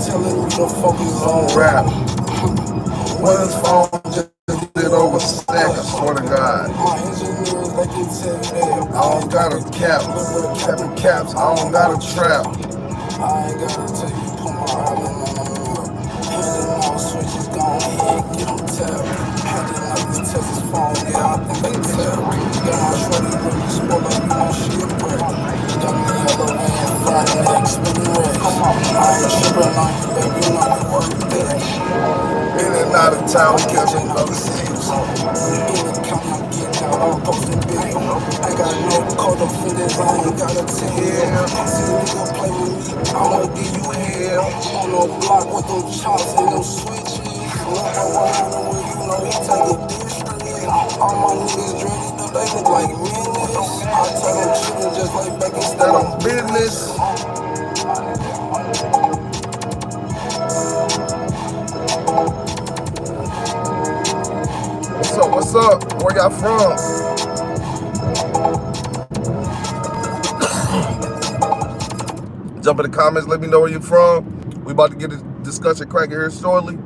Telling me to focus on rap. When his phone just did over stack, I swear to God. My engineers, they can tell you that. I don't got a cap, capping caps, I don't got a trap. I ain't gotta tell you, put my island on the map. Handing out switches, go ahead, get them tapped. Handing out these Texas phone, yeah, I think they tapped. Got my shorty really spoiled up, you know she a brat. Got me yellow and fried neck, spinning racks. I ain't tripping on you, baby, you know you work that. In and out of town, we catching other cities. In the county, I'm getting out, I'm posting big. I got no code of fitness, I ain't got a tail. See nigga play with me, I'ma give you hell. On the block with them chops and them switches. Number 100 where you know he take a district. All my niggas dready, do they look like menace? I tell them chicken just like back instead on business. What's up? Where y'all from? Jump in the comments, let me know where you're from. We about to get a discussion cracking here shortly.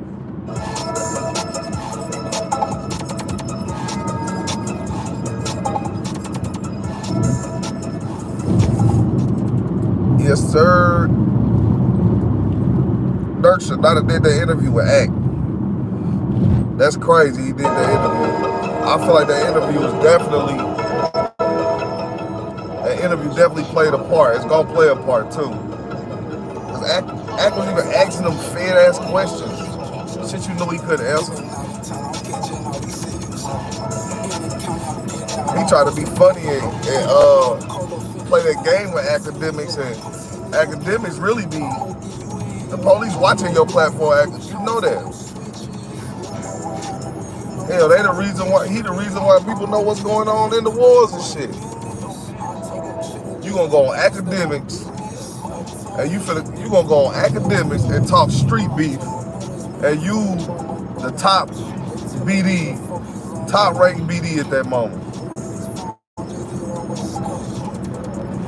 Yes, sir. Dirk should not have did that interview with Act. That's crazy, he did that interview. I feel like that interview definitely played a part. It's gonna play a part too. Cause Act was even asking them fed ass questions. Shit you know he couldn't answer. He tried to be funny and play that game with academics, and academics really be the police watching your platform. You know that. Hell, he the reason why people know what's going on in the wars and shit. You gonna go on academics, and you gonna go on academics and talk street beef, and you the top ranked BD at that moment.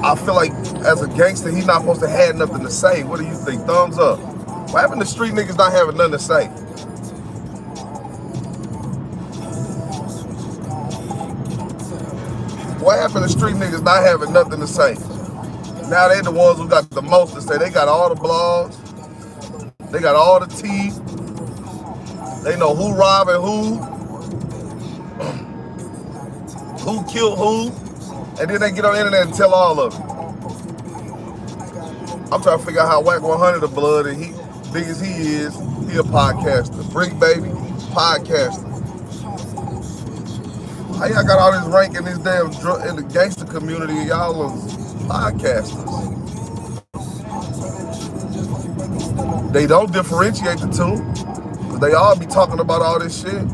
I feel like as a gangster, he's not supposed to have nothing to say. What do you think? Thumbs up. What happened to street niggas not having nothing to say? What happened to street niggas not having nothing to say? Now they the ones who got the most to say. They got all the blogs. They got all the tea. They know who robbing who killed who, and then they get on the internet and tell all of it. I'm trying to figure out how Wack 100 the blood, and he, big as he is, he a podcaster. Brick Baby, podcaster. How y'all got all this rank in this damn in the gangster community, and y'all are podcasters? They don't differentiate the two, because they all be talking about all this shit.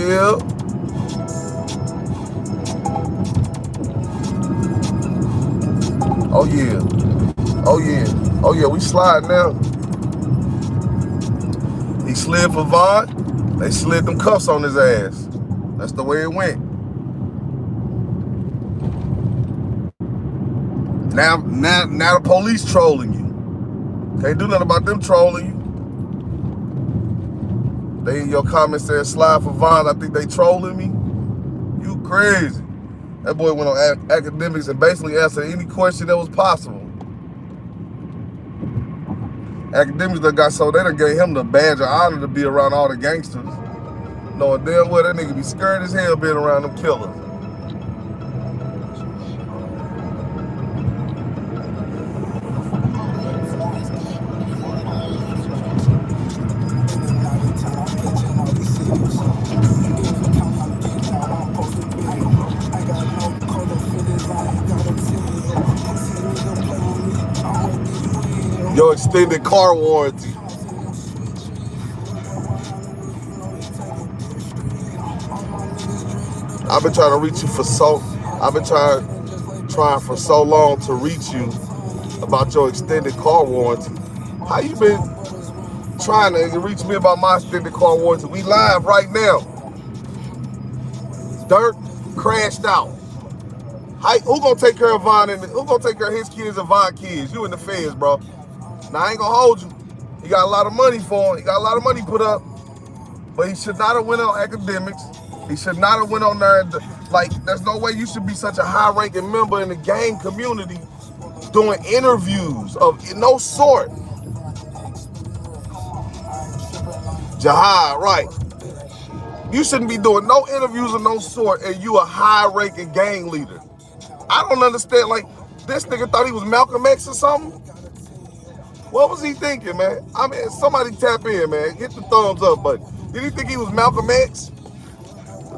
Yeah. Oh yeah. Oh yeah. Oh yeah, we slide now. He slid for Vaughn. They slid them cuffs on his ass. That's the way it went. Now the police trolling you. Can't do nothing about them trolling you. They in your comments said slide for Vaughn. I think they trolling me. You crazy. That boy went on academics and basically answered any question that was possible. Academics that got so they done gave him the badge of honor to be around all the gangsters. Knowing damn well that nigga be scared as hell being around them killers. Your extended car warranty. I've been trying to reach you for so long to reach you about your extended car warranty. How you been trying to reach me about my extended car warranty? We live right now. Dirk crashed out. Who gonna take care of Von and who gonna take care of his kids and Von kids? You in the feds, bro. Now I ain't gonna hold you. He got a lot of money for him. He got a lot of money put up. But he should not have went on academics. He should not have went on there. Like, there's no way you should be such a high-ranking member in the gang community doing interviews of no sort. Jihad, right. You shouldn't be doing no interviews of no sort, and you a high-ranking gang leader. I don't understand. Like, this nigga thought he was Malcolm X or something. What was he thinking, man? I mean, somebody tap in, man. Hit the thumbs up button. Did he think he was Malcolm X?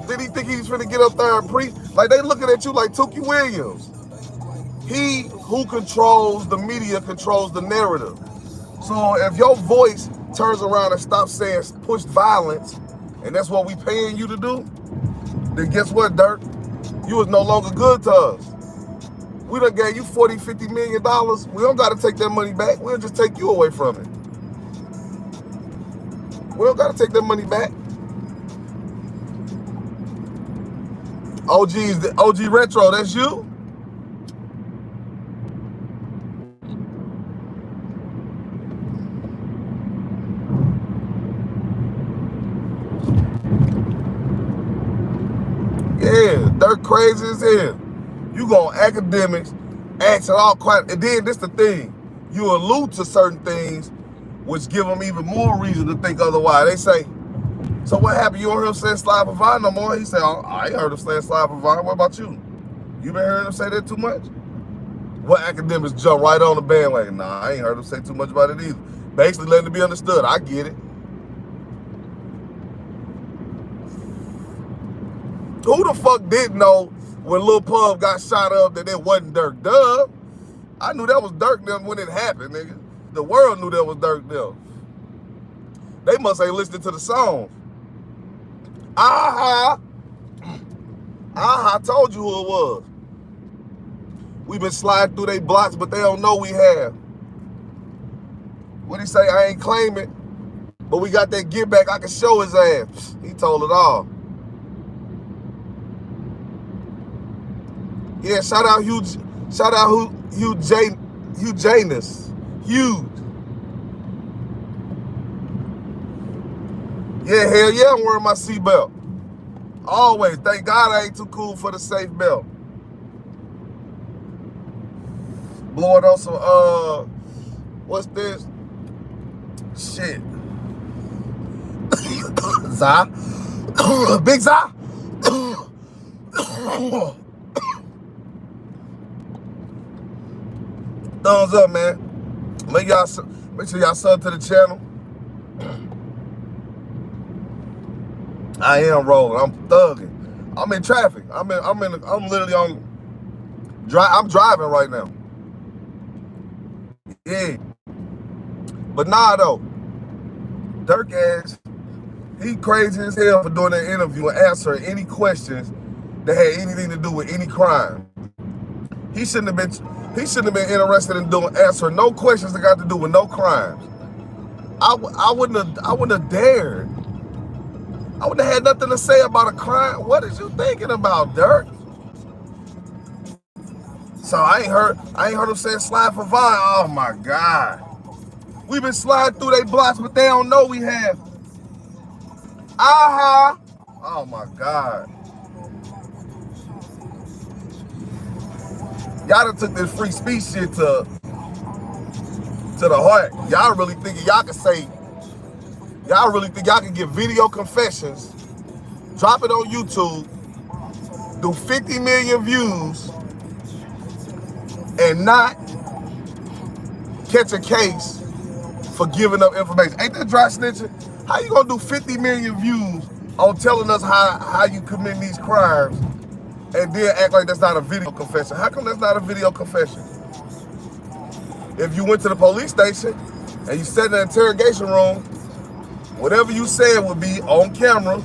Did he think he was finna get up there and preach? Like, they looking at you like Tookie Williams. He who controls the media controls the narrative. So if your voice turns around and stops saying push violence, and that's what we paying you to do, then guess what, Dirk? You is no longer good to us. We done gave you $40, $50 million. We don't got to take that money back. We'll just take you away from it. We don't got to take that money back. OG Retro, that's you? Yeah, Dirk crazy as hell. You go on academics, asking all quiet, and then this the thing. You allude to certain things which give them even more reason to think otherwise. They say, so what happened? You don't hear him saying Slide for Vine no more? He said, oh, I ain't heard him saying Slide for Vine. What about you? You been hearing him say that too much? What academics jump right on the bandwagon? Nah, I ain't heard him say too much about it either. Basically letting it be understood. I get it. Who the fuck didn't know when Lil Pump got shot up that it wasn't Dirk? Duh. I knew that was Dirk them when it happened, nigga. The world knew that was Dirk them. They must ain't listening to the song. Aha. Aha, told you who it was. We been sliding through they blocks, but they don't know we have. What he say? I ain't claim it, but we got that get back. I can show his ass. He told it all. Yeah, shout out Hugh Janus. Huge. Yeah, hell yeah, I'm wearing my seatbelt. Always. Thank God I ain't too cool for the safe belt. Blowing on some, what's this? Shit. Za. Big Za. Thumbs up, man. Make sure y'all sub to the channel. I am rolling. I'm thugging. I'm in traffic. I'm literally on. I'm driving right now. Yeah. But nah, though. Dirk ass, he crazy as hell for doing that interview and answering any questions that had anything to do with any crime. He shouldn't have been interested in answering no questions that got to do with no crimes. I wouldn't have dared. I wouldn't have had nothing to say about a crime. What is you thinking about, Dirk? So I ain't heard him saying Slide for Vine. Oh my God. We've been sliding through they blocks, but they don't know we have. Aha. Oh my God. Y'all done took this free speech shit to the heart. Y'all really thinking y'all can say, y'all really think y'all can get video confessions, drop it on YouTube, do 50 million views, and not catch a case for giving up information. Ain't that dry snitching? How you gonna do 50 million views on telling us how you commit these crimes and then act like that's not a video confession? How come that's not a video confession? If you went to the police station and you sat in the interrogation room, whatever you said would be on camera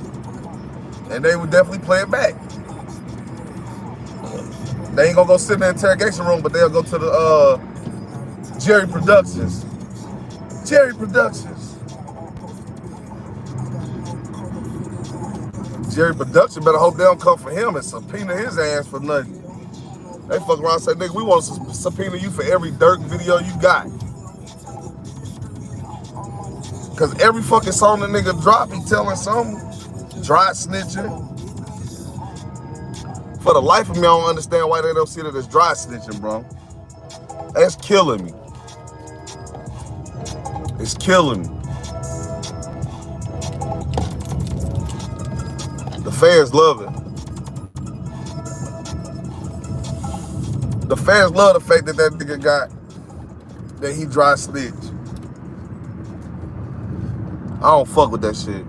and they would definitely play it back. They ain't gonna go sit in the interrogation room, but they'll go to Jerry Productions. Jerry Productions. Jerry Production better hope they don't come for him and subpoena his ass for nothing. They fuck around and say, nigga, we want to subpoena you for every dirt video you got. Cause every fucking song the nigga drop, he telling something. Dry snitching. For the life of me, I don't understand why they don't see that as dry snitching, bro. That's killing me. It's killing me. The fans love it. The fans love the fact that that nigga got, that he dry snitch. I don't fuck with that shit.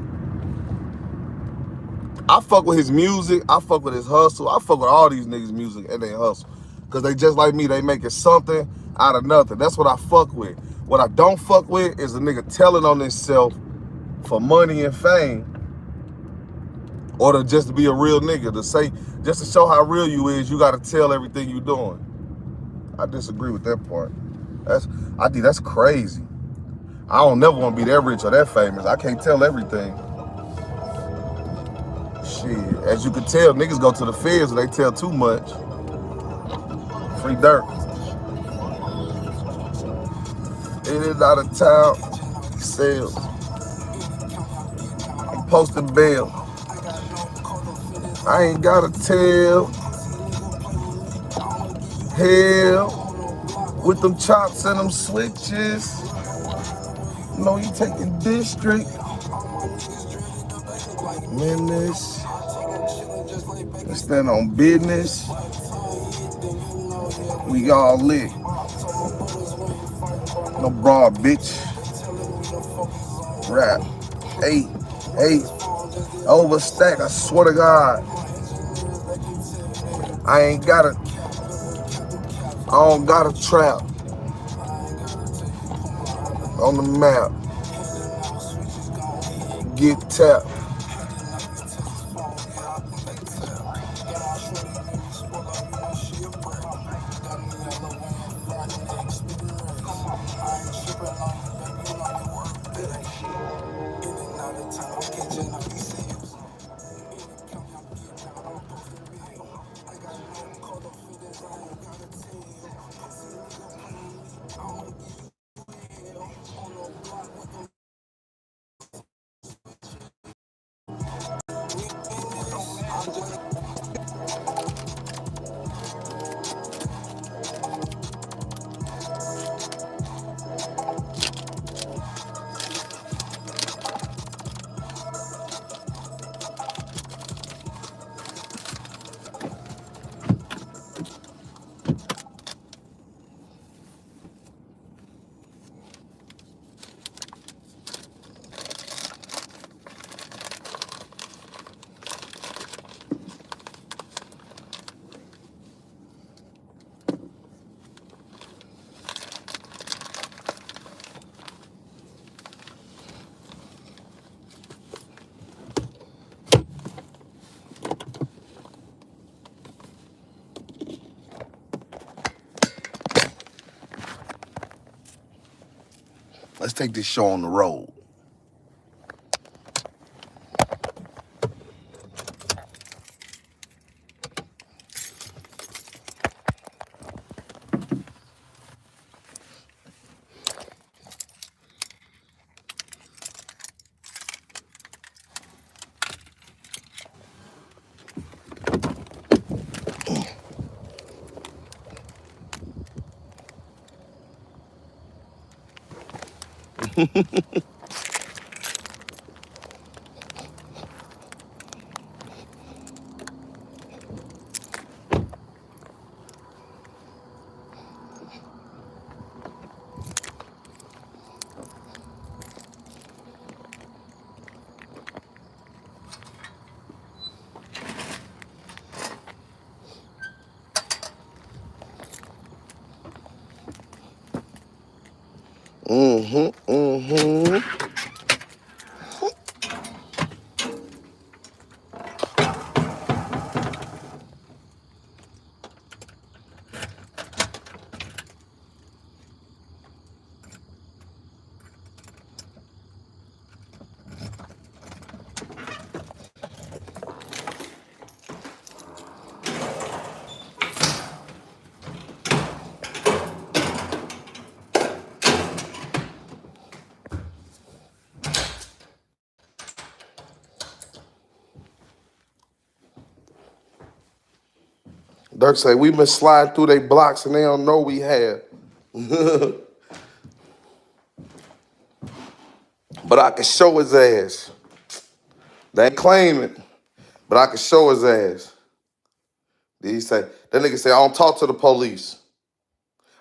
I fuck with his music. I fuck with his hustle. I fuck with all these niggas' music and they hustle. Because they just like me. They making something out of nothing. That's what I fuck with. What I don't fuck with is a nigga telling on himself for money and fame. Or to just to be a real nigga. To say, just to show how real you is, you got to tell everything you doing. I disagree with that part. That's crazy. I don't never want to be that rich or that famous. I can't tell everything. Shit, as you can tell, niggas go to the feds and they tell too much. Free dirt. In and out of town, sales. I'm posting bail. I ain't gotta tell. Hell, with them chops and them switches. You know you taking district. Menace. Stand on business. We all lit. No broad bitch. Rap. 8. Overstack, I swear to God. I don't got a trap on the map. Get tapped. Let's take this show on the road. Dirt say, we been sliding through they blocks and they don't know we have. But I can show his ass. They ain't claim it, but I can show his ass. Then he say, that nigga say, I don't talk to the police.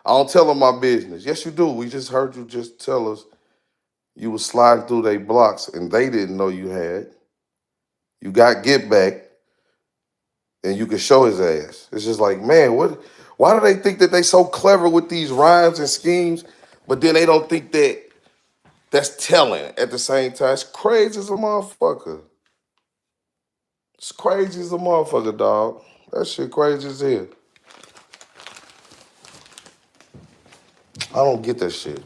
I don't tell them my business. Yes, you do. We just heard you just tell us you was sliding through they blocks and they didn't know you had. You got get back and you can show his ass. It's just like, man, why do they think that they so clever with these rhymes and schemes, but then they don't think that that's telling at the same time? It's crazy as a motherfucker. It's crazy as a motherfucker, dog. That shit crazy as hell. I don't get that shit.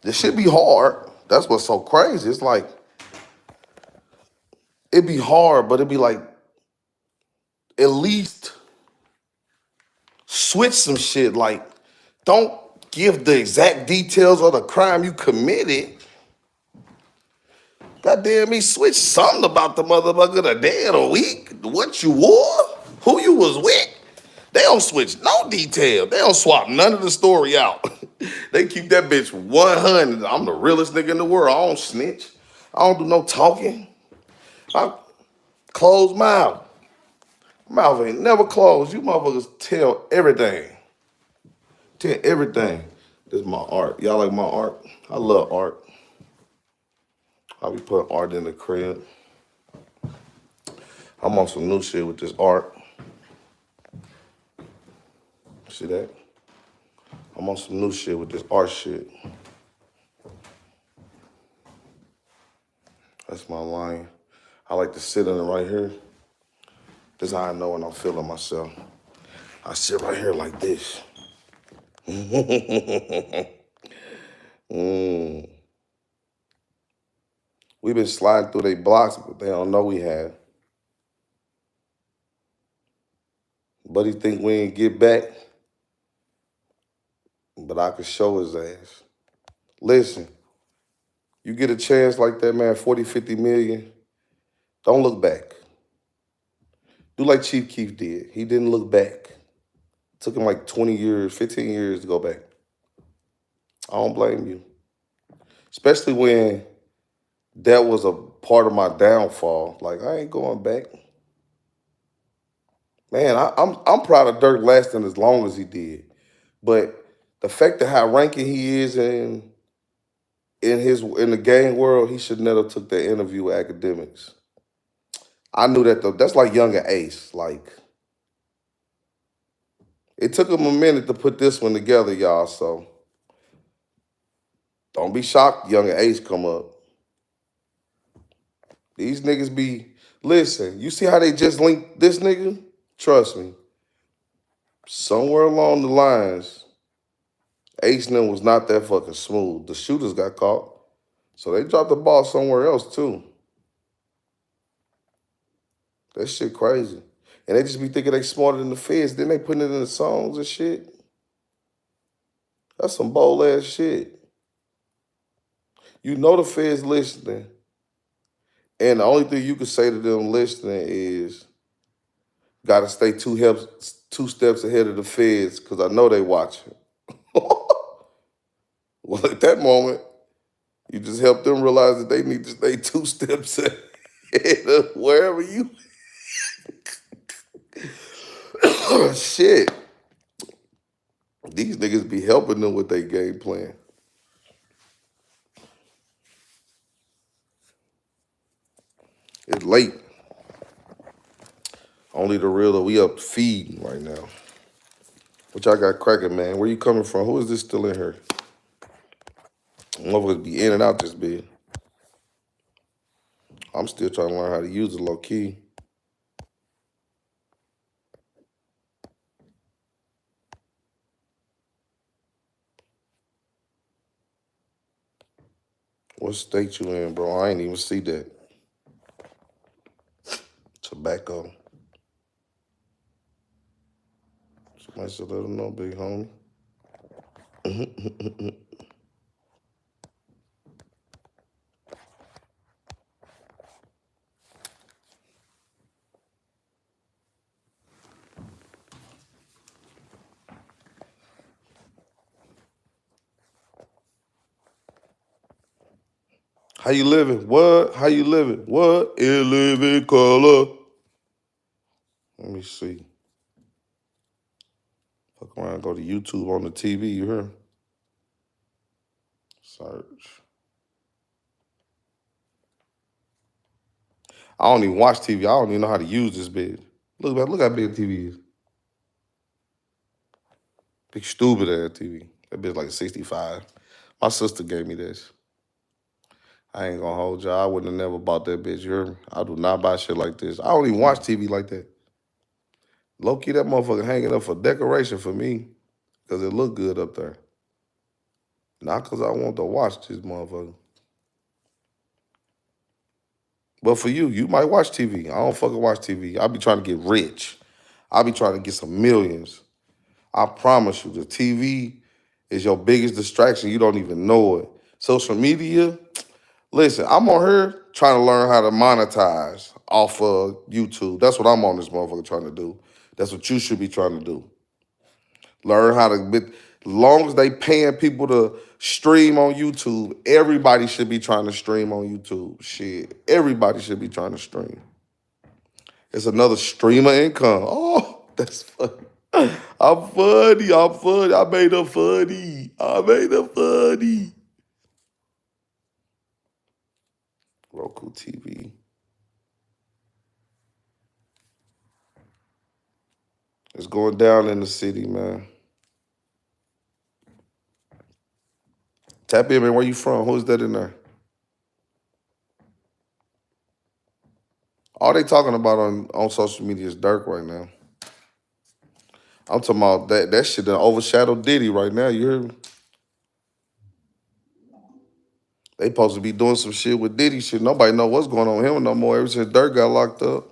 This shit be hard. That's what's so crazy. It's like, it be hard, but it be like, at least switch some shit. Like, don't give the exact details of the crime you committed. Goddamn me, switch something about the motherfucker, the day of the week, what you wore, who you was with. They don't switch no detail. They don't swap none of the story out. They keep that bitch 100. I'm the realest nigga in the world. I don't snitch. I don't do no talking. I close mouth. Mouth ain't never closed. You motherfuckers tell everything. Tell everything. This is my art. Y'all like my art? I love art. I be putting art in the crib. I'm on some new shit with this art. See that? I'm on some new shit with this art shit. That's my line. I like to sit in it right here. This is how I know when I'm feeling myself. I sit right here like this. We've been sliding through their blocks, but they don't know we have. But he think we ain't get back. But I could show his ass. Listen, you get a chance like that, man, 40, 50 million, don't look back. Do like Chief Keef did. He didn't look back. Took him like 20 years, 15 years to go back. I don't blame you. Especially when that was a part of my downfall. Like, I ain't going back. Man, I'm proud of Dirk lasting as long as he did. But the fact that how ranking he is in the game world, he should never took that interview with academics. I knew that though. That's like Young and Ace. Like, it took him a minute to put this one together, y'all. So don't be shocked, Young and Ace come up. These niggas be, listen, you see how they just linked this nigga? Trust me. Somewhere along the lines, Ace and them was not that fucking smooth. The shooters got caught. So they dropped the ball somewhere else too. That shit crazy. And they just be thinking they smarter than the feds. Then they putting it in the songs and shit. That's some bold ass shit. You know the feds listening. And the only thing you can say to them listening is, gotta stay two steps ahead of the feds, because I know they watching. Well, at that moment, you just help them realize that they need to stay 2 steps ahead of wherever you. Shit. These niggas be helping them with their game plan. It's late. Only the real that we up feeding right now. What y'all got cracking, man? Where you coming from? Who is this still in here? Motherfuckers be in and out this bed. I'm still trying to learn how to use it low key. What state you in, bro? I ain't even see that. Tobacco. Somebody should let them know, big homie. How you living? What? How you living? What? In living color. Let me see. Fuck around, go to YouTube on the TV, you hear? Search. I don't even watch TV. I don't even know how to use this bitch. Look how big the TV is. Big stupid ass TV. That bitch like 65. My sister gave me this. I ain't gonna hold y'all. I wouldn't have never bought that bitch. You hear me? I do not buy shit like this. I don't even watch TV like that. Low key, that motherfucker hanging up for decoration for me because it look good up there. Not because I want to watch this motherfucker. But for you, you might watch TV. I don't fucking watch TV. I be trying to get rich. I be trying to get some millions. I promise you, the TV is your biggest distraction. You don't even know it. Social media, listen, I'm on here trying to learn how to monetize off of YouTube. That's what I'm on this motherfucker trying to do. That's what you should be trying to do. Learn how to, as long as they paying people to stream on YouTube, everybody should be trying to stream on YouTube. Shit, everybody should be trying to stream. It's another stream of income. Oh, that's funny. I'm funny. I made her funny. Roku TV. It's going down in the city, man. Tap in, man. Where you from? Who's that in there? All they talking about on social media is Dirk right now. I'm talking about that shit that overshadowed Diddy right now. You hear me? They supposed to be doing some shit with Diddy shit. Nobody know what's going on with him no more ever since Dirk got locked up.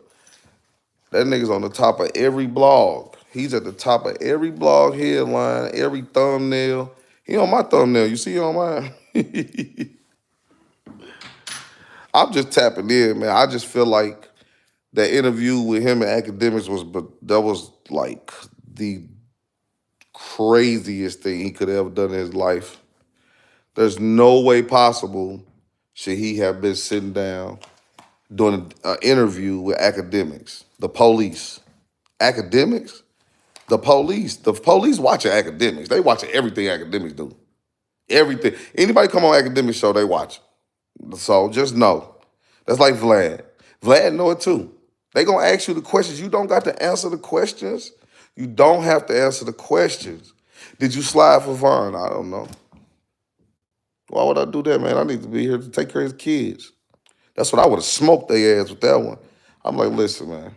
That nigga's on the top of every blog. He's at the top of every blog headline, every thumbnail. He on my thumbnail. You see on mine? I'm just tapping in, man. I just feel like that interview with him and Academics was like the craziest thing he could have ever done in his life. There's no way possible should he have been sitting down doing an interview with Academics, the police. Academics? The police. The police watching Academics. They watching everything Academics do. Everything. Anybody come on Academics show, they watch. So just know. That's like Vlad. Vlad know it too. They gonna ask you the questions. You don't got to answer the questions. You don't have to answer the questions. Did you slide for Vaughn? I don't know. Why would I do that, man? I need to be here to take care of his kids. That's what I would have smoked their ass with that one. I'm like, listen, man.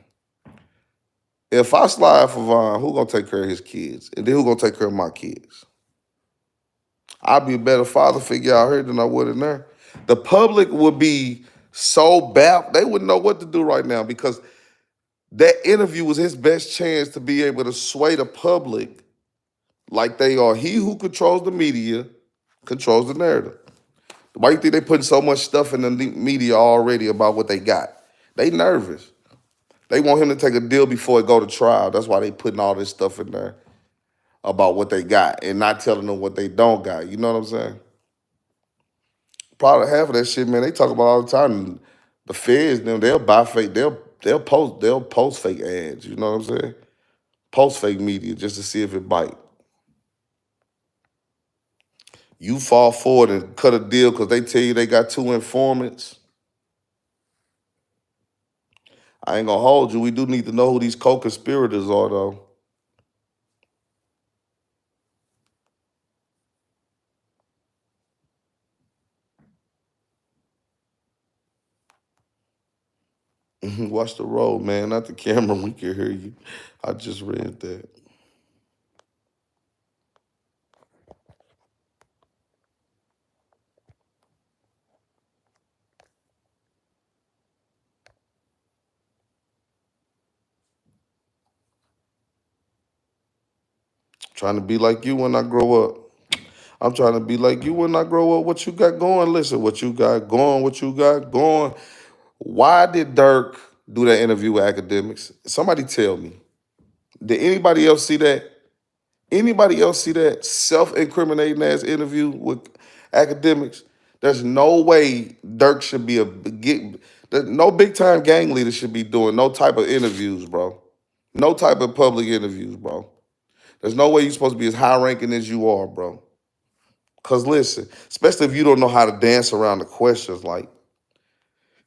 If I slide for Vaughn, who gonna take care of his kids? And then who gonna take care of my kids? I'd be a better father figure out here than I would in there. The public would be so baffled. They wouldn't know what to do right now because that interview was his best chance to be able to sway the public like they are. He who controls the media controls the narrative. Why do you think they putting so much stuff in the media already about what they got? They nervous. They want him to take a deal before it go to trial. That's why they putting all this stuff in there about what they got and not telling them what they don't got. You know what I'm saying? Probably half of that shit, man, they talk about all the time. The feds, them, they'll buy fake, they'll post fake ads. You know what I'm saying? Post fake media just to see if it bite. You fall forward and cut a deal because they tell you they got 2 informants. I ain't gonna hold you. We do need to know who these co-conspirators are, though. Watch the road, man. Not the camera. We can hear you. I just read that. Trying to be like you when I grow up. I'm trying to be like you when I grow up. What you got going? Listen, what you got going, what you got going. Why did Dirk do that interview with Academics? Somebody tell me. Did anybody else see that? Anybody else see that self-incriminating ass interview with Academics? There's no way Dirk should be no big time gang leader should be doing no type of interviews, bro. No type of public interviews, bro. There's no way you're supposed to be as high ranking as you are, bro. Cause listen, especially if you don't know how to dance around the questions, like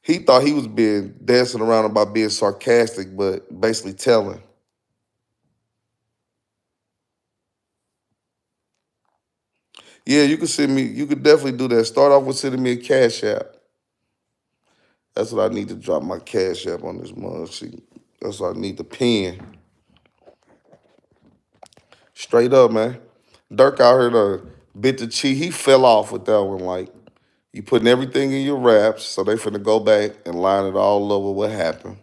he thought he was being dancing around about being sarcastic, but basically telling. Yeah, you could send me. You could definitely do that. Start off with sending me a cash app. That's what I need to drop my cash app on this mug. See, that's what I need to pin. Straight up, man. Dirk out here to bit the cheat. He fell off with that one. Like, you putting everything in your raps, so they finna go back and line it all up with what happened.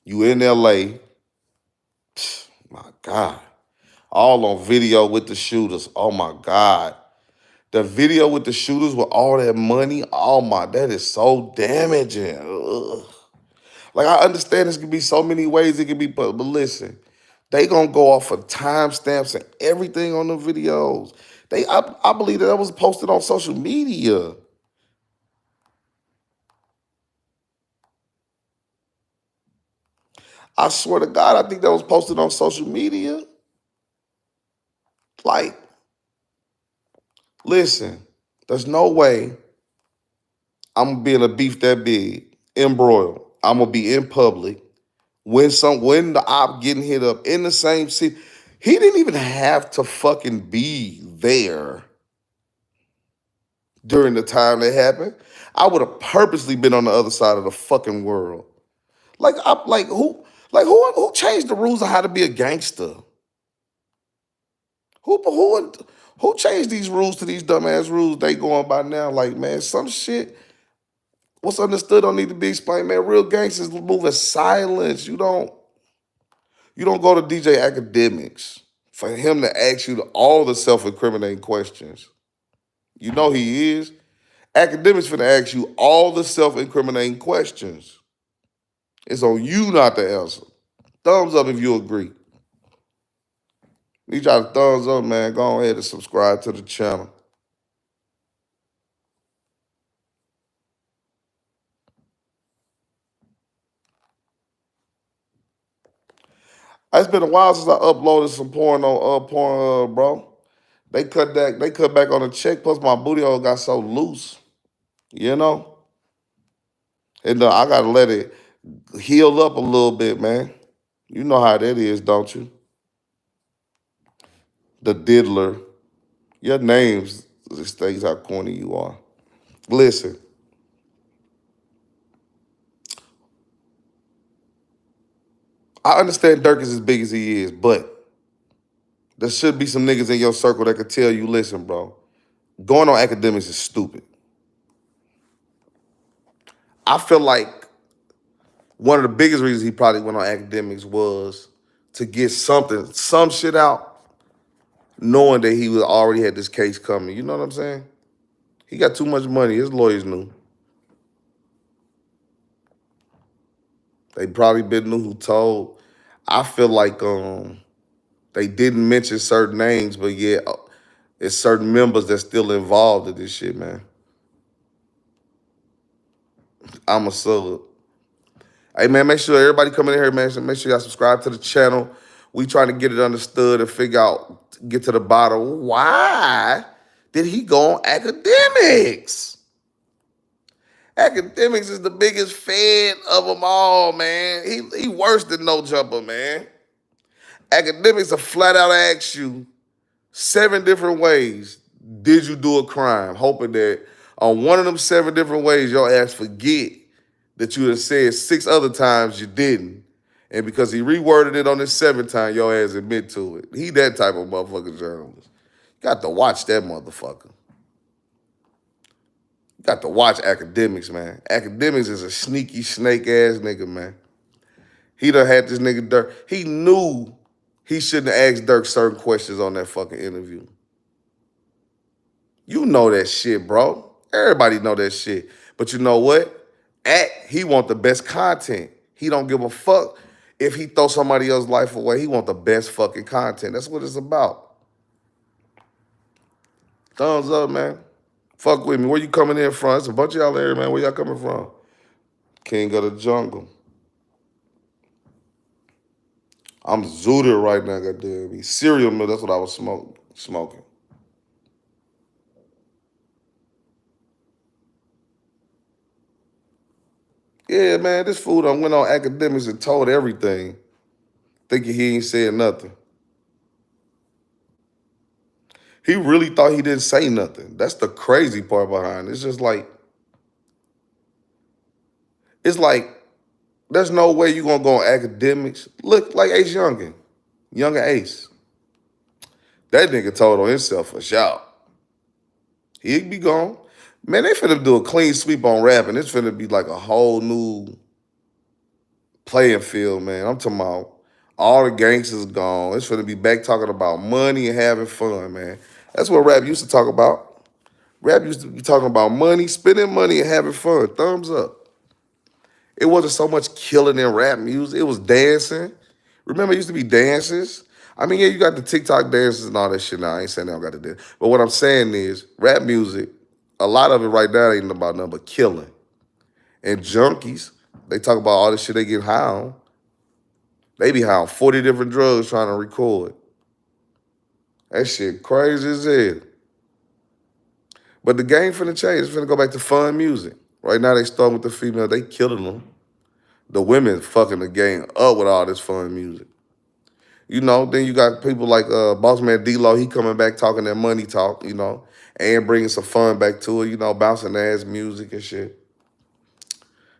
You in LA. My God. All on video with the shooters. Oh my God. The video with the shooters with all that money. Oh my, that is so damaging. Ugh. Like, I understand this could be so many ways it could be, but listen, they gonna go off of timestamps and everything on the videos. I believe that was posted on social media. I swear to God, I think that was posted on social media. Like, listen, there's no way I'm gonna be in a beef that big, embroiled. I'm gonna be in public when the op getting hit up in the same city. He didn't even have to fucking be there during the time that happened. I would have purposely been on the other side of the fucking world. Who changed the rules of how to be a gangster? Who changed these rules to these dumbass rules they going by now? Like, man, some shit. What's understood don't need to be explained, man. Real gangsters move in silence. You don't go to DJ Academics for him to ask you all the self-incriminating questions. You know he is. Academics finna ask you all the self-incriminating questions. It's on you not to answer. Thumbs up if you agree. Need y'all to thumbs up, man. Go ahead and subscribe to the channel. It's been a while since I uploaded some porn on Pornhub, bro. They cut back on the check. Plus, my booty hole got so loose, you know. And I gotta let it heal up a little bit, man. You know how that is, don't you? The diddler. Your names states how corny you are. Listen, I understand Dirk is as big as he is, but there should be some niggas in your circle that could tell you, listen, bro, going on academics is stupid. I feel like one of the biggest reasons he probably went on academics was to get some shit out, knowing that he already had this case coming. You know what I'm saying? He got too much money. His lawyers knew. They probably been knew who told. I feel like they didn't mention certain names, but yeah, it's certain members that's still involved in this shit, man. I'm a sub. Hey, man, make sure everybody coming in here, man, make sure y'all subscribe to the channel. We trying to get it understood and figure out, get to the bottom. Why did he go on academics? Academics is the biggest fan of them all, man. He worse than No Jumper, man. Academics will flat out ask you 7 different ways, did you do a crime? Hoping that on one of them 7 different ways, your ass forget that you have said 6 other times you didn't. And because he reworded it on the 7th time, your ass admit to it. He that type of motherfucking journalist. You got to watch that motherfucker. You got to watch Academics, man. Academics is a sneaky snake-ass nigga, man. He done had this nigga Dirk. He knew he shouldn't have asked Dirk certain questions on that fucking interview. You know that shit, bro. Everybody know that shit. But you know what? He want the best content. He don't give a fuck if he throw somebody else's life away. He want the best fucking content. That's what it's about. Thumbs up, man. Fuck with me. Where you coming in from? It's a bunch of y'all there, man. Where y'all coming from? King of the jungle. I'm zooted right now, goddamn. Cereal milk, that's what I was smoking. Yeah, man, this fool done went on academics and told everything, thinking he ain't said nothing. He really thought he didn't say nothing. That's the crazy part behind it. It's just like, it's like, there's no way you gonna go on academics. Look like Ace Youngin, Younger Ace. That nigga told on himself for sure. He'd be gone. Man, they finna do a clean sweep on rapping. It's finna be like a whole new playing field, man. I'm talking about all the gangsters gone. It's finna be back talking about money and having fun, man. That's what rap used to talk about. Rap used to be talking about money, spending money, and having fun. Thumbs up. It wasn't so much killing in rap music. It was dancing. Remember, it used to be dances. I mean, yeah, you got the TikTok dances and all that shit now. I ain't saying they don't got to dance. But what I'm saying is, rap music, a lot of it right now ain't about nothing but killing. And junkies, they talk about all this shit they get high on. They be high on 40 different drugs trying to record. That shit crazy as hell. But the game finna change. It's finna go back to fun music. Right now they starting with the female. They killing them. The women fucking the game up with all this fun music. You know, then you got people like Boss Man D-Lo. He coming back talking that money talk, you know, and bringing some fun back to it, you know, bouncing ass music and shit.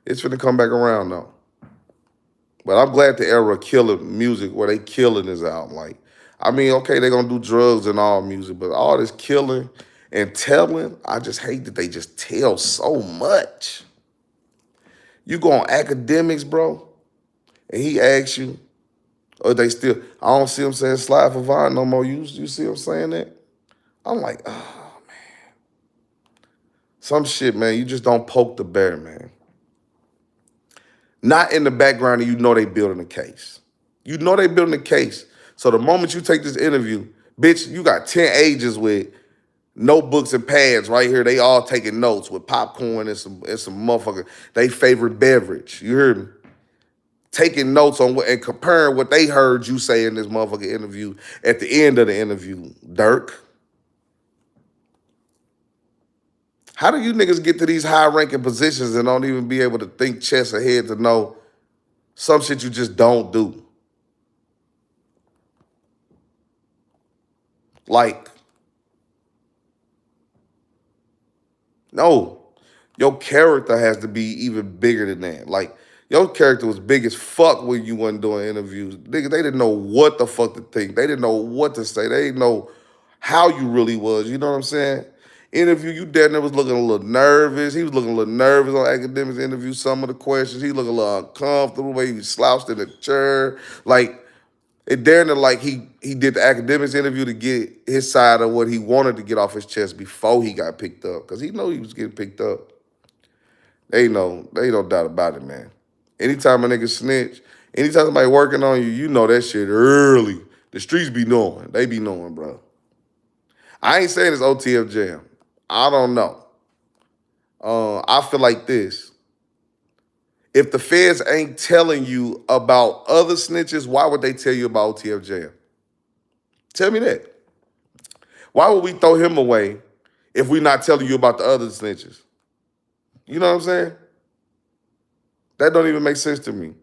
It's finna come back around, though. But I'm glad the era of killing music where they killing is out. Like, I mean, okay, they gonna do drugs and all music, but all this killing and telling, I just hate that they just tell so much. You go on academics, bro, and he asks you, or they still, I don't see him saying slide for Vine no more. You see him saying that? I'm like, oh, man. Some shit, man, you just don't poke the bear, man. Not in the background and you know they building a case. You know they building a case. So the moment you take this interview, bitch, you got 10 agents with notebooks and pads right here. They all taking notes with popcorn and some motherfucker, they favorite beverage. You heard me? Taking notes on what and comparing what they heard you say in this motherfucking interview at the end of the interview, Dirk. How do you niggas get to these high-ranking positions and don't even be able to think chess ahead to know some shit you just don't do? Like, no, your character has to be even bigger than that. Like, your character was big as fuck when you wasn't doing interviews. Nigga, they didn't know what the fuck to think. They didn't know what to say. They didn't know how you really was. You know what I'm saying? Interview, you damn near was looking a little nervous. He was looking a little nervous on academics interview. Some of the questions, he looked a little uncomfortable, the way he was slouched in the chair. Like, it damn near like he did the academics interview to get his side of what he wanted to get off his chest before he got picked up. Because he know he was getting picked up. They know, they no doubt about it, man. Anytime a nigga snitch, anytime somebody working on you, you know that shit early. The streets be knowing. They be knowing, bro. I ain't saying it's OTF jam. I don't know. I feel like this. If the feds ain't telling you about other snitches, why would they tell you about OTF jam? Tell me that. Why would we throw him away if we not telling you about the other snitches? You know what I'm saying? That don't even make sense to me.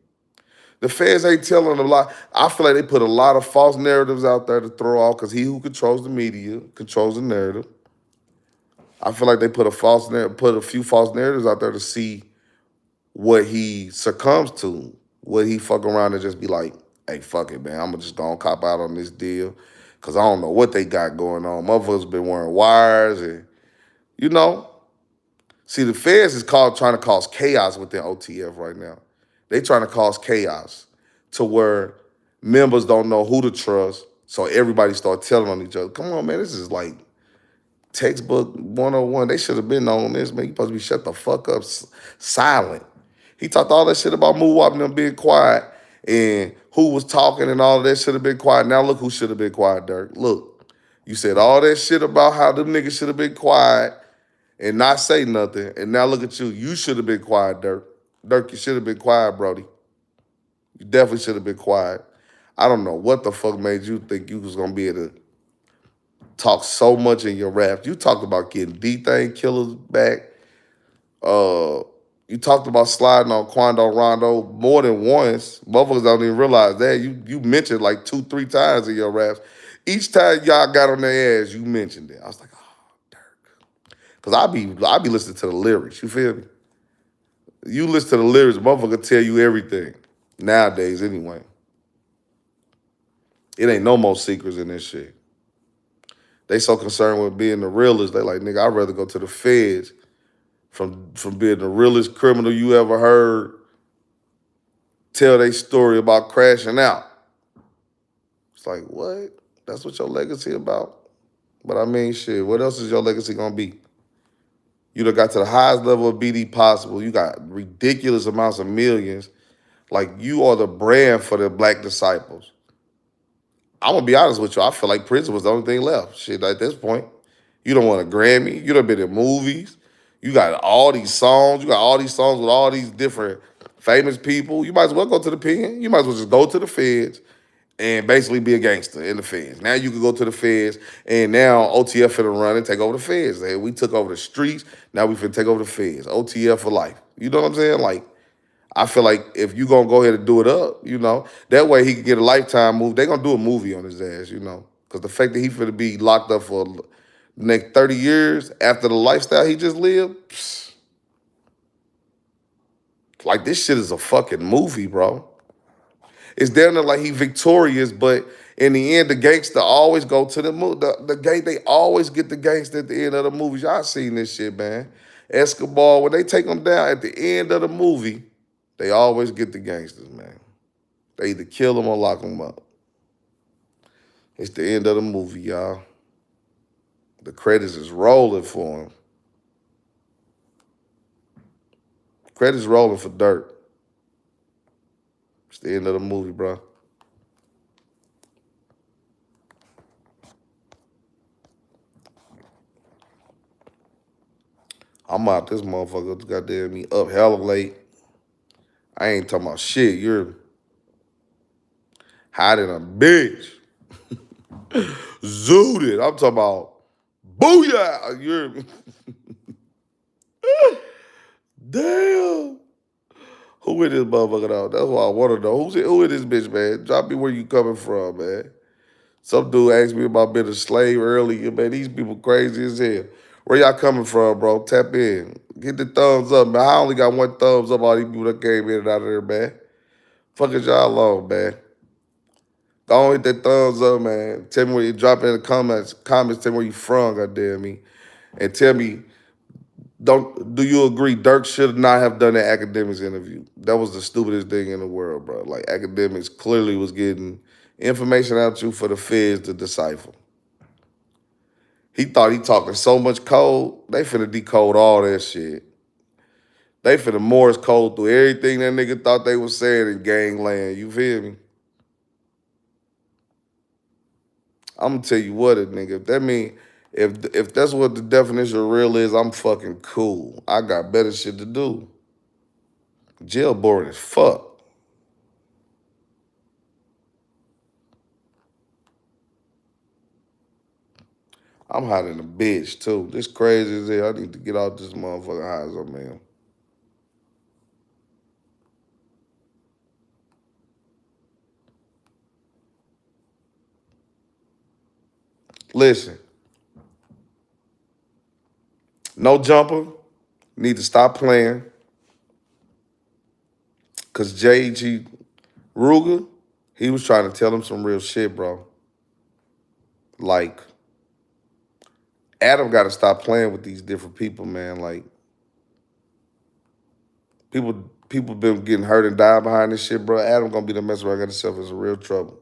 The feds ain't telling a lot. I feel like they put a lot of false narratives out there to throw off because he who controls the media controls the narrative. I feel like they put a few false narratives out there to see what he succumbs to, what he fuck around and just be like, hey, fuck it, man. I'm just gonna cop out on this deal because I don't know what they got going on. Motherfuckers been wearing wires and, you know. See, the feds is trying to cause chaos within OTF right now. They trying to cause chaos to where members don't know who to trust, so everybody start telling on each other. Come on, man, this is like textbook 101. They should have been on this, man. You supposed to be shut the fuck up, silent. He talked all that shit about Moowop and them being quiet and who was talking and all of that should have been quiet. Now look who should have been quiet, Dirk. Look, You said all that shit about how them niggas should have been quiet and not say nothing. And now look at you. You should have been quiet, Dirk. Dirk, you should have been quiet, Brody. You definitely should have been quiet. I don't know what the fuck made you think you was gonna be able to talk so much in your rap. You talked about getting D-Thing killers back. Uh, you talked about sliding on Quando Rondo more than once. Motherfuckers don't even realize that. You mentioned like 2-3 times in your raps. Each time y'all got on their ass, you mentioned it. I was like, oh, Dirk. Cause I be listening to the lyrics. You feel me? You listen to the lyrics, motherfucker tell you everything. Nowadays, anyway. It ain't no more secrets in this shit. They so concerned with being the realest. They like, nigga, I'd rather go to the feds from being the realest criminal you ever heard tell their story about crashing out. It's like, what? That's what your legacy about? But I mean, shit, what else is your legacy gonna be? You done got to the highest level of BD possible. You got ridiculous amounts of millions. Like, you are the brand for the Black disciples. I'm gonna be honest with you. I feel like prison was the only thing left. Shit, at this point, you don't want a Grammy. You done been in movies. You got all these songs. You got all these songs with all these different famous people. You might as well go to the pen. You might as well just go to the feds and basically be a gangster in the feds. Now you can go to the feds, and now OTF finna run and take over the feds. We took over the streets. Now we finna take over the feds. OTF for life. You know what I'm saying? Like, I feel like if you gonna go ahead and do it up, that way he can get a lifetime movie. They gonna do a movie on his ass, because the fact that he finna be locked up for the next 30 years after the lifestyle he just lived, like, this shit is a fucking movie, bro. It's down there like he victorious, but in the end, the gangster always go to the movie. The gang, they always get the gangster at the end of the movies. Y'all seen this shit, man. Escobar, when they take him down at the end of the movie, they always get the gangsters, man. They either kill them or lock them up. It's the end of the movie, y'all. The credits is rolling for him. Credits rolling for Dirk. It's the end of the movie, bro. I'm out this motherfucker. Goddamn me up hella late. I ain't talking about shit. You're hiding a bitch. Zooted. I'm talking about booyah. You're damn. Who is this motherfucker though? That's what I want to know. Who is this bitch, man? Drop me where you coming from, man. Some dude asked me about being a slave earlier, man. These people crazy as hell. Where y'all coming from, bro? Tap in. Get the thumbs up, man. I only got one thumbs up. All these people that came in and out of there, man. Fuck is y'all on, man? Go on, hit that thumbs up, man. Tell me where you drop in the comments. Tell me where you from, goddamn me. And tell me, do you agree Dirk should not have done that academics interview? That was the stupidest thing in the world, bro. Like, academics clearly was getting information out you for the feds to decipher. He thought he talking so much code, they finna decode all that shit. They finna Morse code through everything that nigga thought they was saying in gangland. You feel me? I'm gonna tell you what, nigga. If that mean, if that's what the definition of real is, I'm fucking cool. I got better shit to do. Jail boring as fuck. I'm hot in a bitch too. This crazy as hell. I need to get out this motherfucking house up, man. Listen, no jumper. Need to stop playing. Cause J.G. Ruger, he was trying to tell him some real shit, bro. Like, Adam got to stop playing with these different people, man. Like, people been getting hurt and dying behind this shit, bro. Adam gonna be the mess around, got himself in some real trouble.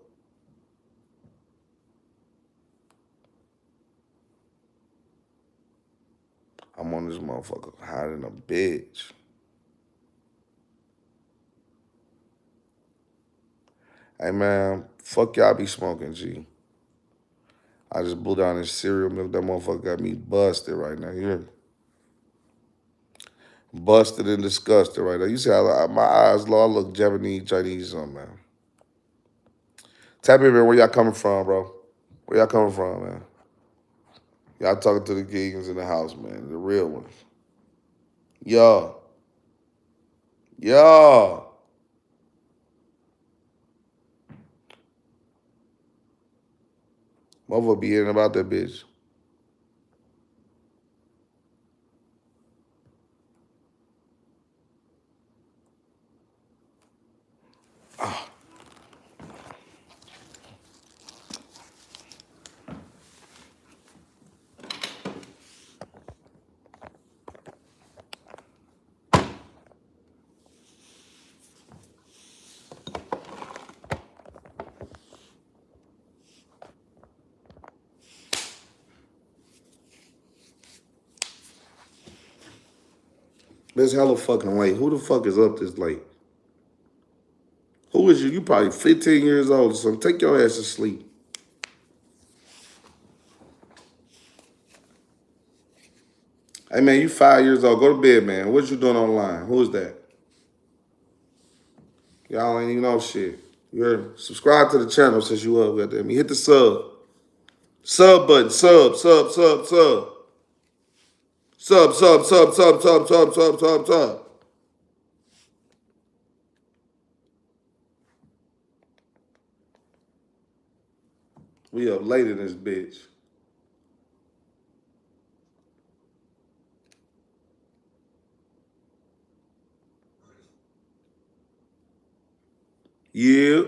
I'm on this motherfucker hiding a bitch. Hey, man, fuck y'all be smoking, G. I just blew down this cereal milk. That motherfucker got me busted right now. You hear me? Busted and disgusted right now. You see how my eyes low? I look Japanese, Chinese, something, man. Tap me, man, where y'all coming from, bro? Where y'all coming from, man? Y'all talking to the Gigans in the house, man. The real ones. Yo. Yo. Motherfucker be hearing about that bitch. It's hella fucking late. Who the fuck is up this late? Who is you? You probably 15 years old or something. Take your ass to sleep. Hey, man, you 5 years old. Go to bed, man. What you doing online? Who is that? Y'all ain't even know shit. You heard me? Subscribe to the channel since you up. Goddamn. Hit the sub. Sub button. Sub, sub, sub, sub. Sub, sub, sub, sub, sub, sub, sub, sub, sub. We up late in this bitch. Yeah.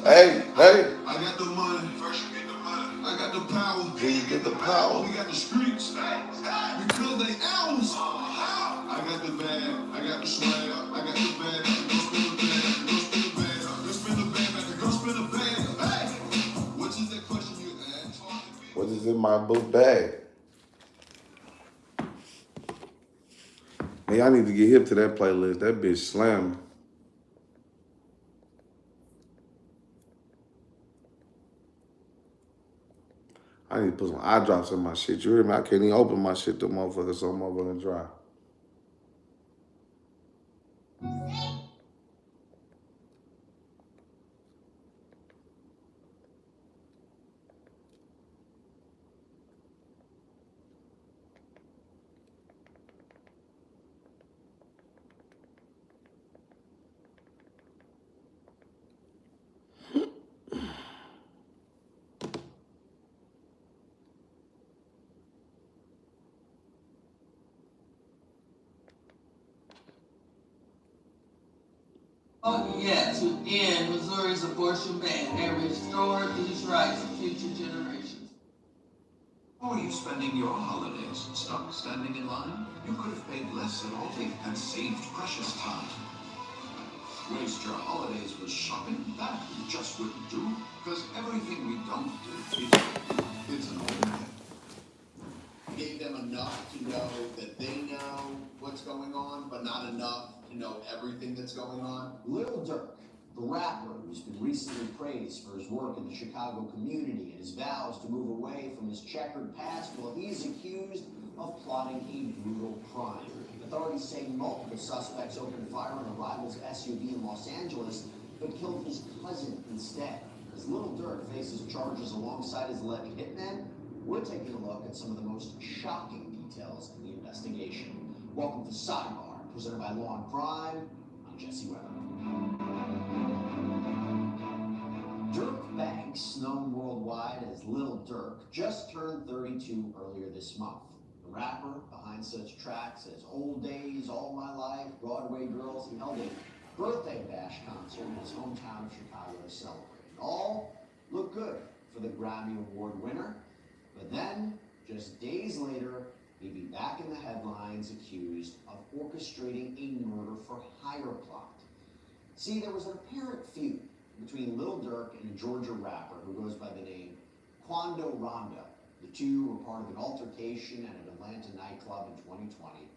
Hey, hey. I got the money. First you get the money. I got the power. Then you get the power. We got the streets. Because they ours. I got the bag. I got the swag. I got the bag. Go spin the bag. Go spin the bag. Go spin the bag. Go spin the bag. Hey. What is that question you asked? What is in my book bag? Hey, I need to get hip to that playlist. That bitch slamming. I need to put some eye drops in my shit. You hear me? I can't even open my shit to motherfuckers so motherfucking dry. Yet to end Missouri's abortion ban and restore these rights to future generations. How are you spending your holidays? Stuck standing in line? You could have paid less at Aldi and saved precious time. Waste your holidays with shopping? That you just wouldn't do, because everything we don't do, it's an overhead. Gave them enough to know that they know what's going on, but not enough to know everything that's going on. Lil Durk, the rapper who's been recently praised for his work in the Chicago community and his vows to move away from his checkered past, well, he's accused of plotting a brutal crime. Authorities say multiple suspects opened fire on a rival's SUV in Los Angeles, but killed his cousin instead. As Lil Durk faces charges alongside his alleged hitman, we're taking a look at some of the most shocking details in the investigation. Welcome to Sidebar, presented by Law and Crime. I'm Jesse Weber. Durk Banks, known worldwide as Lil Durk, just turned 32 earlier this month. The rapper behind such tracks as Old Days, All My Life, Broadway Girls, he held a birthday bash concert in his hometown of Chicago to celebrate. All looked good for the Grammy Award winner. But then, just days later, he'd be back in the headlines accused of orchestrating a murder-for-hire plot. See, there was an apparent feud between Lil Durk and a Georgia rapper who goes by the name Quando Rondo. The two were part of an altercation at an Atlanta nightclub in 2020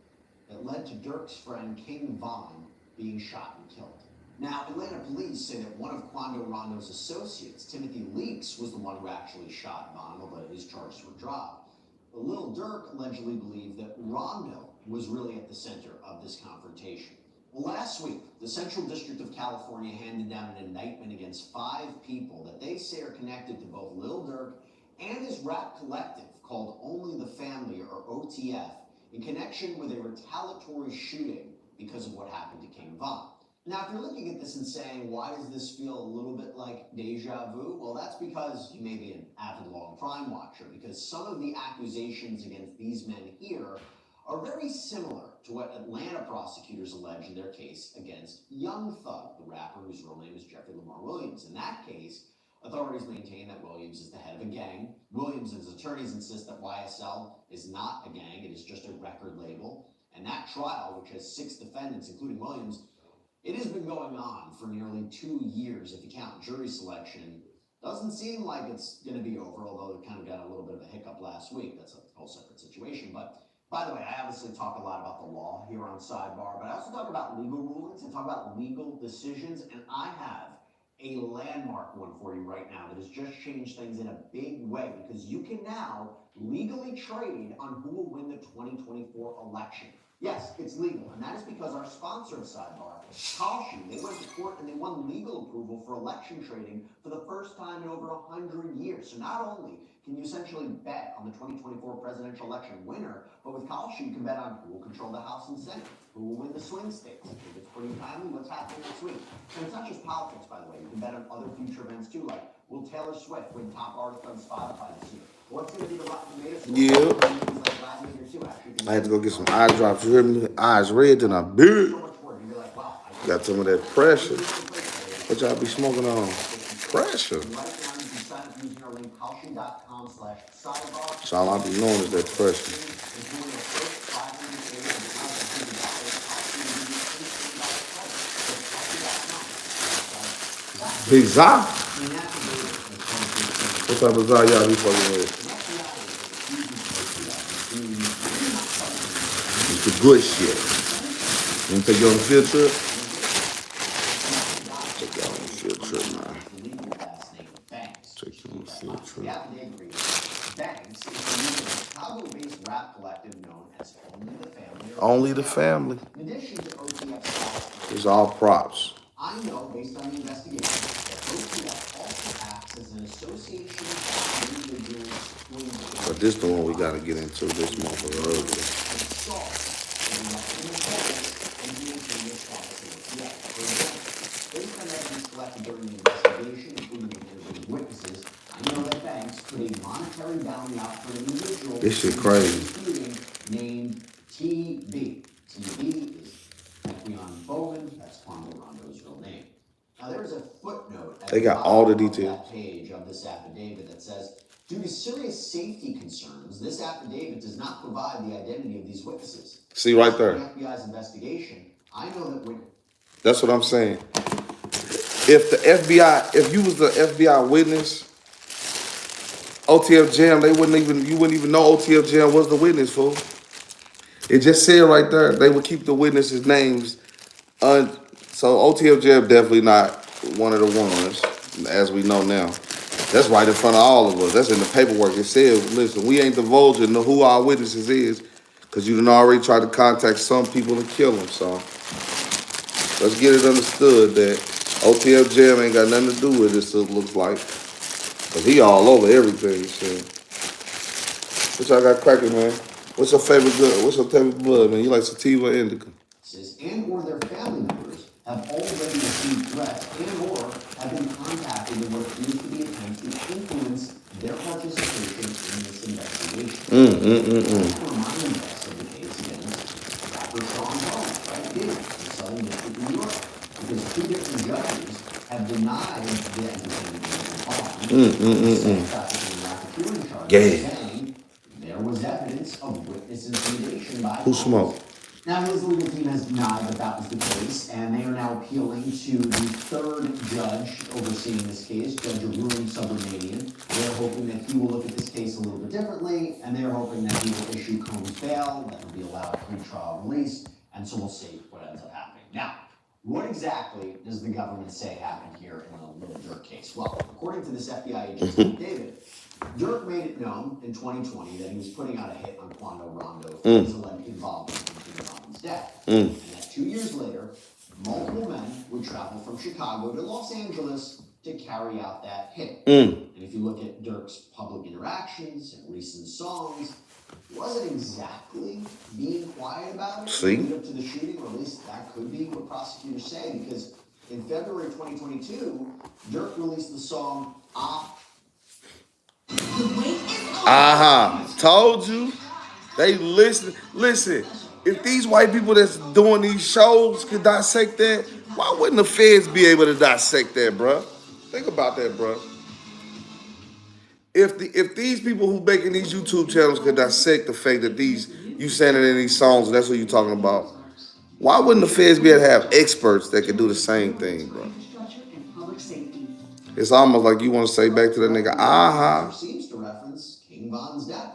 that led to Durk's friend King Von being shot and killed. Now, Atlanta police say that one of Quando Rondo's associates, Timothy Leaks, was the one who actually shot Von, although his charges were dropped. But Lil Durk allegedly believed that Rondo was really at the center of this confrontation. Well, last week, the Central District of California handed down an indictment against 5 people that they say are connected to both Lil Durk and his rap collective called Only the Family, or OTF, in connection with a retaliatory shooting because of what happened to King Von. Now, if you're looking at this and saying, why does this feel a little bit like deja vu? Well, that's because you may be an avid long crime watcher, because some of the accusations against these men here are very similar to what Atlanta prosecutors allege in their case against Young Thug, the rapper whose real name is Jeffrey Lamar Williams. In that case, authorities maintain that Williams is the head of a gang. Williams and his attorneys insist that YSL is not a gang, it is just a record label. And that trial, which has 6 defendants, including Williams, it has been going on for nearly 2 years if you count jury selection. Doesn't seem like it's going to be over, although it kind of got a little bit of a hiccup last week. That's a whole separate situation. But by the way, I obviously talk a lot about the law here on Sidebar, but I also talk about legal rulings and talk about legal decisions, and I have a landmark one for you right now that has just changed things in a big way, because you can now legally trade on who will win the 2024 election. Yes, it's legal, and that is because our sponsor of Sidebar, Kalshi, they went to court and they won legal approval for election trading for the first time in over 100 years. So not only can you essentially bet on the 2024 presidential election winner, but with Kalshi you can bet on who will control the House and Senate, who will win the swing states. If it's pretty timely, what's happening next week. And it's not just politics, by the way. You can bet on other future events too, like will Taylor Swift win top artist on Spotify this year? What's going to be the Rotten Tomatoes? Yeah. I had to go get some eye drops. You hear me? Eyes red, then I big. Got some of that pressure. What y'all be smoking on? Pressure. That's all I be knowing is that pressure. Pizza? What type of pizza y'all be fucking with? It's the good shit. You want to take you on a field trip? Take you on a field trip, man. Take you on a field trip. Banks is a Chicago-based rap collective known as Only the Family. Only the Family. In addition to OTF, it's all props. I know, based on the investigation, that OTF also acts as an association of individuals. But this the one we gotta get into. This motherfucker earlier. Based on evidence collected during the investigation, including interviewing witnesses, I know that banks put a monetary bounty out for an individual. This shit crazy. Named TB. TB is Equion Bowman. That's Quando Rondo's real name. Now there's a footnote at they got all the details. That page of this affidavit that says, due to serious safety concerns, this affidavit does not provide the identity of these witnesses. See right there. The FBI's investigation, I know that when... That's what I'm saying. If the FBI, if you was the FBI witness, OTF Jam, you wouldn't even know OTF Jam was the witness, fool. It just said right there, they would keep the witnesses' names. So OTF Jam definitely not one of the ones, as we know now. That's right in front of all of us. That's in the paperwork. It said, listen, we ain't divulging who our witnesses is, because you done already tried to contact some people and kill them. So let's get it understood that OTF Jam ain't got nothing to do with this, it looks like. Because he all over everything, so. What y'all got cracking, man? What's your favorite good? What's your favorite blood, man? You like sativa or indica? And or their family members have already received threats and or have been contacted in what appears to be attempts to influence their participation in this investigation. Remind us of the case against rapper Sean Combs, right here in the Southern District of New York, because 2 different judges have denied the entertainment of the bond, saying racketeering charges, saying Who smoked? Now, his legal team has denied that was the case, and they are now appealing to the third judge overseeing this case, Judge Arun Subramanian. They're hoping that he will look at this case a little bit differently, and they're hoping that he will issue Combs bail, that will be allowed pre-trial release, and so we'll see what ends up happening. Now, what exactly does the government say happened here in the Little Dirk case? Well, according to this FBI agent, David, Dirk made it known in 2020 that he was putting out a hit on Quando Rondo for his alleged involvement in King Von's death. And that 2 years later, multiple men would travel from Chicago to Los Angeles to carry out that hit. And if you look at Dirk's public interactions and recent songs, he wasn't exactly being quiet about it. Lead up to the shooting, or at least that could be what prosecutors say, because in February 2022, Dirk released the song Told you. They listen. Listen, if these white people that's doing these shows could dissect that, why wouldn't the feds be able to dissect that, bruh? Think about that, bruh. If these people who making these YouTube channels could dissect the fact that you saying it in these songs and that's what you talking about, why wouldn't the feds be able to have experts that could do the same thing, bro? It's almost like you want to say back to that nigga, seems to reference King Von's death.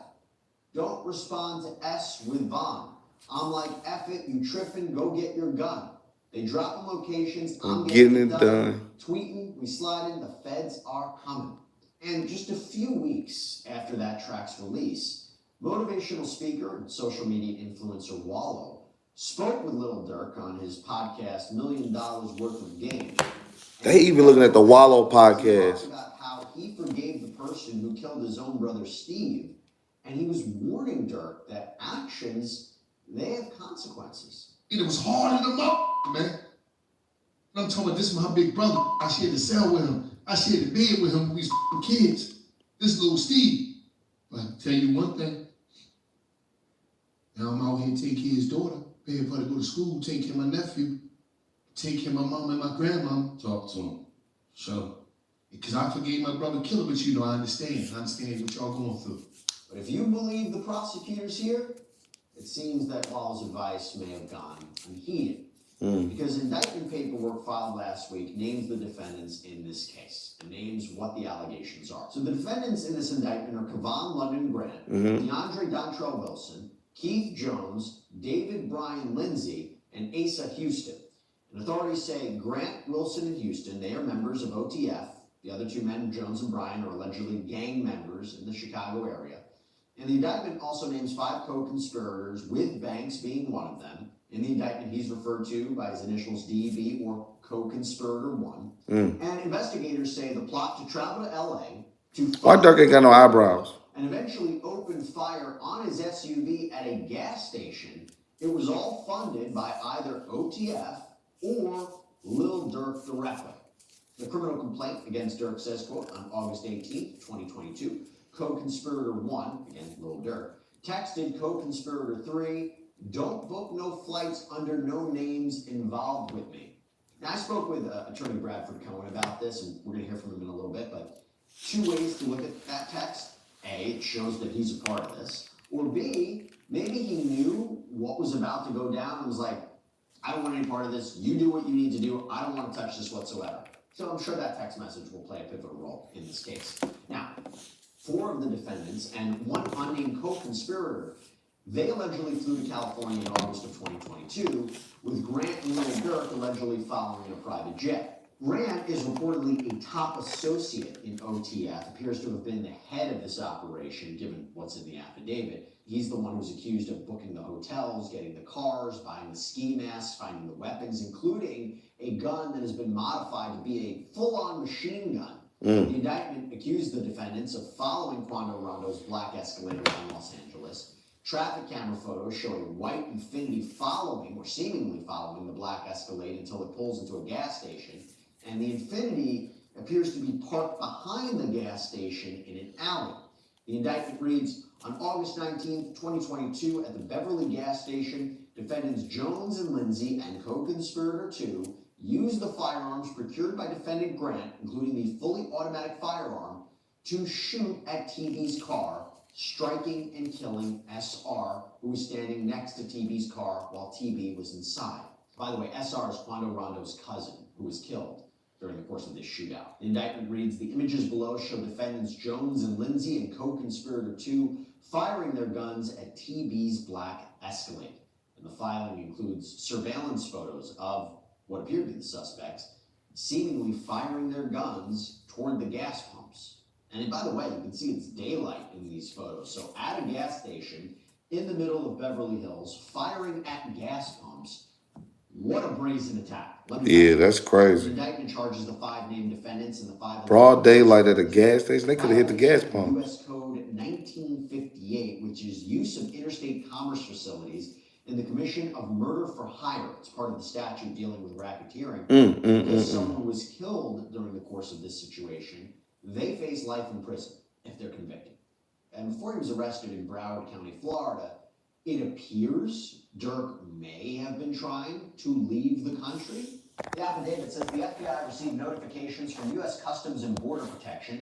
Don't respond to S with Von. I'm like, F it, you tripping, go get your gun. They dropping locations, I'm getting it done. Tweeting, we sliding, the feds are coming. And just a few weeks after that track's release, motivational speaker and social media influencer Wallow spoke with Lil Durk on his podcast, $1 Million Worth of Game. They even looking at the Wallow podcast. He talked about how he forgave the person who killed his own brother Steve, and he was warning Durk that actions, they have consequences. It was hard in the mouth, man. And I'm talking about this is my big brother. I shared the cell with him. I shared the bed with him when we were kids. This little Steve. But I tell you one thing. Now I'm out here taking care of his daughter, paying for her to go to school, taking care of my nephew, taking care of my mom and my grandmom. Talk to him. Sure. Because I forgave my brother killer, but I understand. I understand what y'all going through. But if you believe the prosecutors here, it seems that Wall's advice may have gone unheeded. Because indictment paperwork filed last week names the defendants in this case and names what the allegations are. So the defendants in this indictment are Kevon London Grant, DeAndre Dontrell Wilson, Keith Jones, David Brian Lindsay, and Asa Houston. And authorities say Grant, Wilson, and Houston, they are members of OTF. The other two men, Jones and Bryan, are allegedly gang members in the Chicago area. And the indictment also names 5 co-conspirators, with Banks being one of them. In the indictment, he's referred to by his initials DB, or co-conspirator 1. And investigators say the plot to travel to LA to why Dirk ain't got no eyebrows? And eventually open fire on his SUV at a gas station. It was all funded by either OTF or Lil Durk directly. The criminal complaint against Durk says, quote, on August 18th, 2022, co-conspirator 1, again, Lil Durk, texted co-conspirator 3, don't book no flights under no names involved with me. Now, I spoke with attorney Bradford Cohen about this, and we're going to hear from him in a little bit, but 2 ways to look at that text. A, it shows that he's a part of this. Or B, maybe he knew what was about to go down and was like, I don't want any part of this. You do what you need to do. I don't want to touch this whatsoever. So I'm sure that text message will play a pivotal role in this case. Now, 4 of the defendants and 1 unnamed co-conspirator, they allegedly flew to California in August of 2022, with Grant and Lil Durk allegedly following a private jet. Grant is reportedly a top associate in OTF, appears to have been the head of this operation, given what's in the affidavit. He's the one who's accused of booking the hotels, getting the cars, buying the ski masks, finding the weapons, including a gun that has been modified to be a full-on machine gun. The indictment accused the defendants of following Quando Rondo's black Escalade around Los Angeles. Traffic camera photos show a white Infiniti following, or seemingly following, the black Escalade until it pulls into a gas station. And the Infiniti appears to be parked behind the gas station in an alley. The indictment reads, on August 19, 2022, at the Beverly gas station, defendants Jones and Lindsay and co-conspirator 2 used the firearms procured by defendant Grant, including the fully automatic firearm, to shoot at TV's car striking and killing SR, who was standing next to TB's car while TB was inside. By the way, SR is Quando Rondo's cousin, who was killed during the course of this shootout. The indictment reads, the images below show defendants Jones and Lindsay and co-conspirator 2 firing their guns at TB's black Escalade. And the filing includes surveillance photos of what appear to be the suspects seemingly firing their guns toward the gas pumps. And by the way, you can see it's daylight in these photos. So at a gas station in the middle of Beverly Hills, firing at gas pumps. What a brazen attack. Yeah, that's The crazy. indictment charges the 5 named defendants and the 5 Broad daylight at a gas station. They could have hit the gas pump. U.S. Code 1958, which is use of interstate commerce facilities in the commission of murder for hire. It's part of the statute dealing with racketeering. Because someone was killed during the course of this situation, they face life in prison if they're convicted. And before he was arrested in Broward County, Florida, it appears Dirk may have been trying to leave the country. The affidavit says the FBI received notifications from U.S. Customs and Border Protection